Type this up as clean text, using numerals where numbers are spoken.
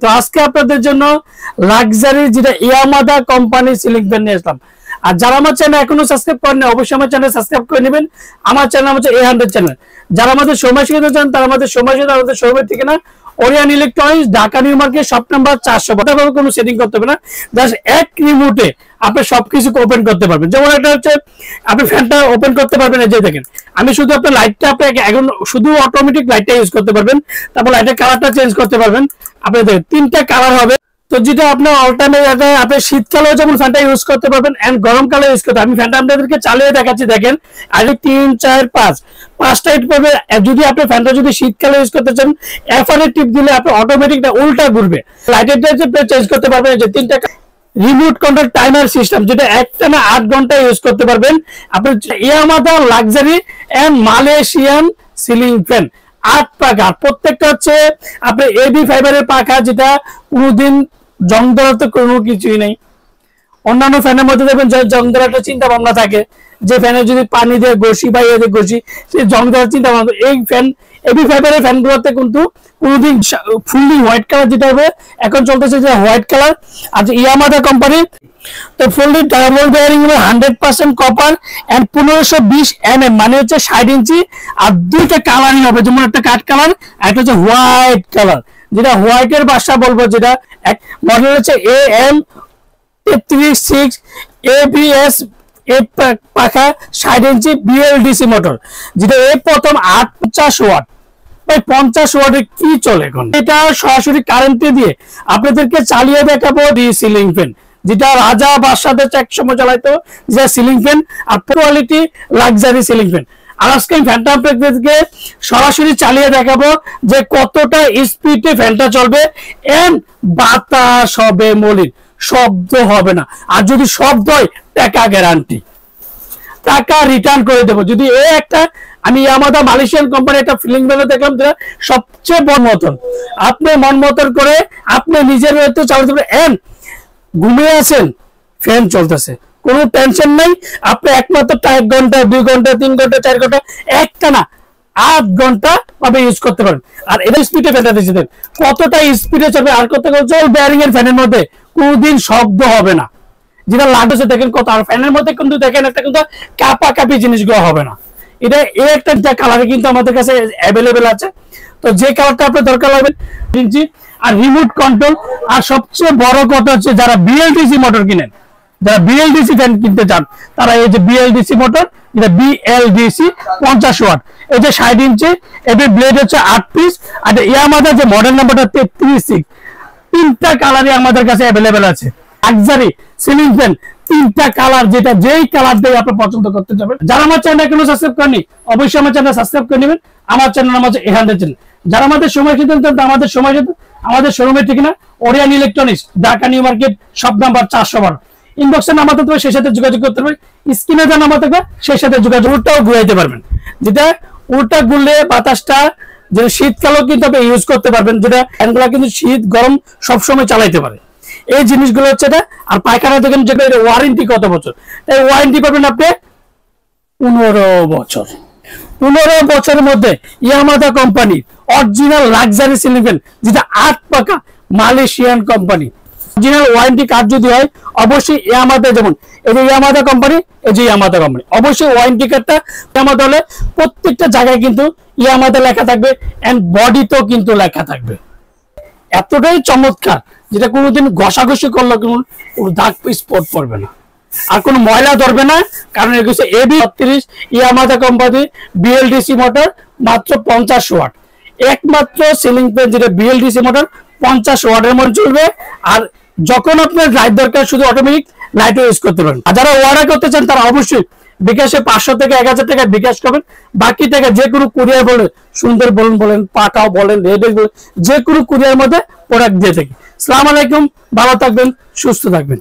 তো আজকে আপনাদের জন্য লাক্সারি যেটা ইয়ামাদা কোম্পানি সিলিং ফ্যান নিয়ে আসলাম। আর যারা আমার চ্যানেল এখনো সাবস্ক্রাইব করেননি অবশ্যই আমার চ্যানেল সাবস্ক্রাইব করে নেবেন। আমার চ্যানেল হচ্ছে A100 চ্যানেল। যারা আমাদের সময় শিখতে চান তারা আমাদের সময় শিখতে আমাদের শোরুমের ঠিকানা Orion electronics, Dhaka New Market, shop number 400। ভাবে কোনো সেটিং করতে হবে না, জাস্ট এক রিমোটে আপনি সবকিছু ওপেন করতে পারবেন। যেমন একটা হচ্ছে আপনি ফ্যানটা ওপেন করতে পারবেন, এই যে দেখেন আমি শুধু আপনার লাইটটা আপনাকে এখন শুধু অটোমেটিক লাইটটা ইউজ করতে পারবেন, তারপর লাইটের কালারটা চেঞ্জ করতে পারবেন। আপনি দেখেন তিনটা কালার হবে। তো যেটা আপনার অল্টারনেট আপনি শীতকালেও যেমন ফ্যানটা ইউজ করতে পারবেন এন্ড গরমকালে ইউজ করতে। আমি ফ্যানটা আপনাদেরকে চালিয়ে দেখাচ্ছি, দেখেন আগে 3 4 5 5টা হিট পাবে। যদি আপনি ফ্যানটা যদি শীতকালে ইউজ করতে চান এফআরএ টিপ দিলে আপনি অটোমেটিকটা উল্টা ঘুরবে। লাইটের চেঞ্জ করতে পারবেন, যে তিনটা রিমোট কন্ট্রোল টাইমার সিস্টেম, যেটা একটানা 8 ঘন্টা ইউজ করতে পারবেন। আপনি Yamada luxury and Malaysian ceiling fan 8 পাখা, প্রত্যেকটা হচ্ছে আপনার এবি ফাইবারের পাখা, যেটা কোনোদিন জং ধরার তো কোনো কিছুই নেই। অন্যান্য ফ্যানের মধ্যে দেখবেন জং ধরার চিন্তা ভাবনা থাকে, যে ফ্যানে যদি পানি দিয়ে ঘষি বা ইয়ে দিয়ে ঘষি সেই জং ধরার চিন্তা ভাবনা। এই ফ্যান এবি ফাইবারের ফ্যানগুলোতে কিন্তু কোনোদিন ফুললি হোয়াইট কালার, যেটা হবে এখন চলতেছে যে হোয়াইট কালার। আর ইয়ামাদা কোম্পানি তো fully double bearing 100% copper and 1520 mm, মানে হচ্ছে 60 ইঞ্চি। আর দুইটা কালারই হবে, যেমন একটা কাঠ কালার আর একটা হচ্ছে হোয়াইট কালার, যেটা হোয়াইটের ভাষা বলবো, যেটা এক মডেল হচ্ছে AM 36 ABS 8 পাখা 60 ইঞ্চি BLDC মোটর, যেটা এই প্রথম 50 ওয়াট। ভাই 50 ওয়াটে কি চলে এখন? এটা সরাসরি কারেন্টে দিয়ে আপনাদেরকে চালিয়ে দেখাবো সিলিং ফ্যান, যেটা রাজা বাদশাদের একসময় চালাইতো, যে সিলিং ফ্যান আর কোয়ালিটি লাক্সারি সিলিং ফ্যান। আর আজকে ফ্যানটা আপনাদেরকে সরাসরি চালিয়ে দেখাবো যে কতটা স্পিডে ফ্যানটা চলবে এন্ড বাতাস হবে মলিন, শব্দ হবে না। আর যদি শব্দ হয় টাকা গ্যারান্টি, টাকা রিটার্ন করে দেবো। যদি এই একটা আমি ইয়ামাদা মালয়েশিয়ান কোম্পানি একটা ফিলিং ফ্যান দেখলাম, যেটা সবচেয়ে মন মতন, আপনি মন মতন করে আপনি নিজের হয়তো চালাতে পারেন। ঘুমিয়ে আছেন ফ্যান চলতেছে, কোনো টেনশন নাই। আপনি একমাত্র 1 ঘন্টা 2 ঘন্টা 3 ঘন্টা 4 ঘন্টা একটা না 8 ঘন্টা ভাবে ইউজ করতে পারেন। আর এটা স্পিডে ফ্যানটা দিয়েছে, কতটা স্পিডে চলবে। আর কত জল বেয়ারিং এর ফ্যানের মধ্যে কোনোদিন শব্দ হবে না, যেটা লাগছে দেখেন কত। আর ফ্যানের মধ্যে কিন্তু দেখেন একটা কিন্তু কাপা কাপি জিনিসগুলো হবে না। এটা এই একটা কালারে কিন্তু আমাদের কাছে অ্যাভেলেবেল আছে। তো যে কালারটা আপনার দরকার লাগবে ইঞ্চি আর রিমোট কন্ট্রোল। আর সবচেয়ে বড় কথা হচ্ছে যারা বিএলডিসি মোটর কিনেন, যারা বিএলডিসি ফ্যান কিনতে চান, তারা এই যে বিএলডিসি মোটর, যেটা বিএলডিসি 50 ওয়াট, এই যে 60 ইঞ্চি, এর ব্লেড হচ্ছে 8 পিস। আর ইয়ামাদা যে মডেল নাম্বারটা 33, তিনটা কালারই আমাদের কাছে অ্যাভেলেবেল আছে। লাক্সারি সিলিং ফ্যান 3টা কালার, যেটা যেই কালার দিয়ে আপনি পছন্দ করতে যাবেন। যারা আমার চ্যানেল এখনো সাবস্ক্রাইব করেনি অবশ্যই আমার চ্যানেল সাবস্ক্রাইব করে নেবেন। আমার চ্যানেল নাম হচ্ছে A100 চ্যানেল। যারা আমাদের সময় শিখতে আমাদের সময় শিখতে আমাদের শোরুমের ঠিকানা Orion electronics, Dhaka New Market, shop number 412। ইনবক্সের নাম্বার থাকবে, সেই সাথে যোগাযোগ করতে পারবেন। স্ক্রিনে যে নাম্বার থাকবে সেই সাথে যোগাযোগ, উল্টাও ঘুরাইতে পারবেন, যেটা উল্টা ঘুরলে বাতাসটা যে শীতকালেও কিন্তু আপনি ইউজ করতে পারবেন, যেটা ফ্যানগুলো কিন্তু শীত গরম সবসময় চালাইতে পারে। এই জিনিসগুলো হচ্ছে এটা। আর পায়খানা দেখেন যেটা ওয়ারেন্টি কত বছর, তাই ওয়ারেন্টি পাবেন আপনি 15 বছর। 15 বছরের মধ্যে ইয়ামাদা company original luxury ceiling fan, যেটা 8 পাখা Malaysian company. Original warranty card যদি হয় অবশ্যই ইয়ামাদা, যেমন এই যে ইয়ামাদা কোম্পানি, এই যে ইয়ামাদা কোম্পানি, অবশ্যই ওয়ারেন্টি কার্ডটা ইয়ামাদা হলে প্রত্যেকটা জায়গায় কিন্তু ইয়ামাদা লেখা থাকবে এন্ড বডিতেও কিন্তু লেখা থাকবে। এতটাই চমৎকার, যেটা কোনোদিন ঘষাঘষি করলে কোনো দাগ স্পট পড়বে না, আর কোনো ময়লা ধরবে না। কারণ এগুলো AB 36 Yamada company BLDC motor, মাত্র 50 ওয়াট। একমাত্র সিলিং ফ্যান যেটা বিএলডিসি মোটর 50 ওয়াটের মধ্যে চলবে। আর যখন আপনার লাইট দরকার শুধু অটোমেটিক লাইট ইউজ করতে পারেন। আর যারা অর্ডার করতে চান তারা অবশ্যই বিকাশে 500 থেকে 1000 টাকা বিকাশ করবেন। বাকি টাকা যে কোনো কুরিয়ার বলেন, সুন্দর বলেন, পাঠাও বলেন, রেডেল বলেন, যে কোনো কুরিয়ার মধ্যে প্রোডাক্ট দিয়ে থাকি। আসসালামু আলাইকুম, ভালো থাকবেন, সুস্থ থাকবেন।